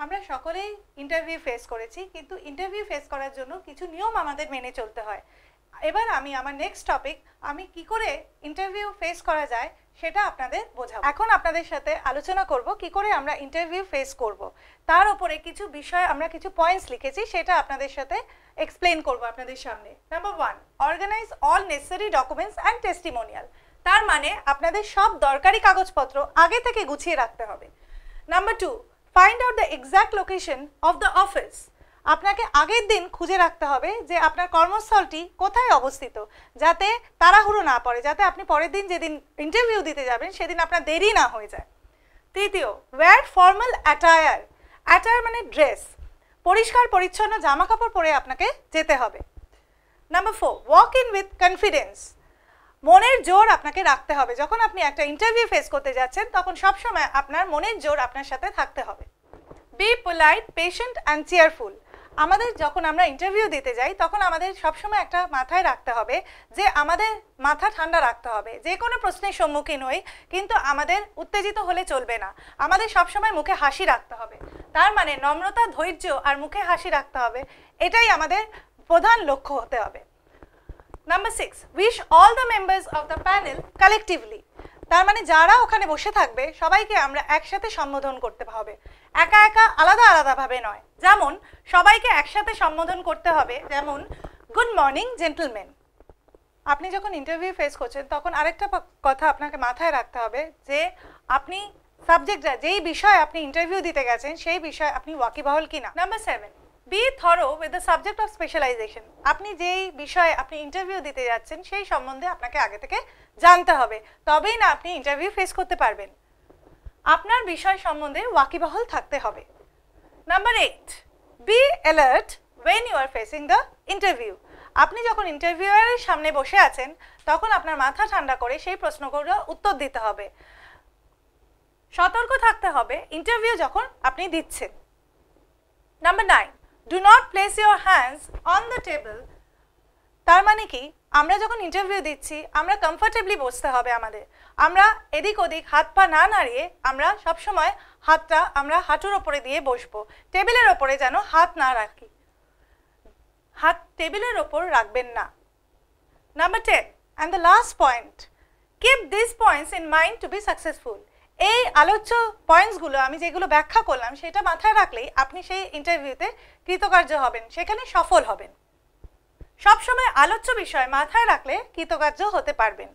আমরা সকলেই interview face করেছি, কিন্তু ইন্টারভিউ ফেস করার জন্য কিছু নিয়ম আমাদের মেনে চলতে হয়। এবার আমি আমার নেক্সট টপিক, আমি কি করে ইন্টারভিউ ফেস করা যায় সেটা আপনাদের বোঝাবো। এখন আপনাদের সাথে আলোচনা করব কি করে আমরা ইন্টারভিউ ফেস করব, তার উপরে কিছু বিষয় আমরা কিছু পয়েন্টস লিখেছি, সেটা আপনাদের সাথে এক্সপ্লেন করব আপনাদের সামনে। Number 1, organise all necessary documents and testimonial. তার মানে আপনাদের সব দরকারি কাগজপত্র আগে থেকে গুছিয়ে রাখতে হবে। Number 2, find out the exact location of the office. আপনাকে আগের দিন খুঁজে রাখতে হবে যে আপনার কর্মস্থলটি কোথায় অবস্থিত, যাতে তাড়াহুড়ো না পড়ে, যাতে আপনি পরের দিন যেদিন ইন্টারভিউ দিতে যাবেন সেদিন আপনার দেরি না হয়ে যায়। তৃতীয়, ওয়্যার ফর্মাল অ্যাটায়ার। অ্যাটায়ার মানে ড্রেস, পরিষ্কার পরিচ্ছন্ন জামা কাপড় পরে আপনাকে যেতে হবে। Number 4, walk in with confidence. মনের জোর আপনাকে রাখতে হবে। যখন আপনি একটা ইন্টারভিউ ফেস করতে যাচ্ছেন তখন সবসময় আপনার মনের জোর আপনার সাথে থাকতে হবে। B polite, patient and cheerful. আমাদের যখন আমরা ইন্টারভিউ দিতে যাই তখন আমাদের সবসময় একটা মাথায় রাখতে হবে যে আমাদের মাথা ঠান্ডা রাখতে হবে। যে কোনো প্রশ্নের সম্মুখীন হই কিন্তু আমাদের উত্তেজিত হলে চলবে না, আমাদের সবসময় মুখে হাসি রাখতে হবে। তার মানে নম্রতা, ধৈর্য আর মুখে হাসি রাখতে হবে, এটাই আমাদের প্রধান লক্ষ্য হতে হবে। Number 6, wish all the members of the panel collectively. তার মানে যারা ওখানে বসে থাকবে সবাইকে আমরা একসাথে সম্বোধন করতে হবে, একা একা আলাদা আলাদাভাবে নয়। যেমন সবাইকে একসাথে সম্বোধন করতে হবে, যেমন গুড মর্নিং জেন্টলম্যান। আপনি যখন ইন্টারভিউ ফেস করছেন তখন আরেকটা কথা আপনাকে মাথায় রাখতে হবে যে আপনি সাবজেক্ট, যেই বিষয়ে আপনি ইন্টারভিউ দিতে গেছেন সেই বিষয়ে আপনি ওয়াকিবহাল কিনা। Number 7, be thorough with the subject of specialisation. আপনি যেই বিষয়ে আপনি ইন্টারভিউ দিতে যাচ্ছেন সেই সম্বন্ধে আপনাকে আগে থেকে জানতে হবে, তবেই না আপনি ইন্টারভিউ ফেস করতে পারবেন। আপনার বিষয় সম্বন্ধে ওয়াকিবহাল থাকতে হবে। Number 8, be alert when you are facing the interview. আপনি যখন ইন্টারভিউয়ারের সামনে বসে আছেন তখন আপনার মাথা ঠান্ডা করে সেই প্রশ্নগুলো উত্তর দিতে হবে, সতর্ক থাকতে হবে ইন্টারভিউ যখন আপনি দিচ্ছেন। Number 9, do not place your hands on the table. তার মানে কি, আমরা যখন ইন্টারভিউ দিচ্ছি আমরা কমফর্টেবলি বসতে হবে আমাদের। আমরা এদিক ওদিক হাত পা না নাড়িয়ে আমরা সবসময় হাতটা আমরা হাঁটুর ওপরে দিয়ে বসবো, টেবিলের ওপরে যেন হাত না রাখি, হাত টেবিলের ওপর রাখবেন না। Number 10, and the last point, keep this points in mind to be successful. এই আলোচ্য পয়েন্টসগুলো আমি যেগুলো ব্যাখ্যা করলাম সেটা মাথায় রাখলেই আপনি সেই ইন্টারভিউতে কৃতকার্য হবেন, সেখানে সফল হবেন। সবসময় আলোচ্য বিষয় মাথায় রাখলে কৃতকার্য হতে পারবেন।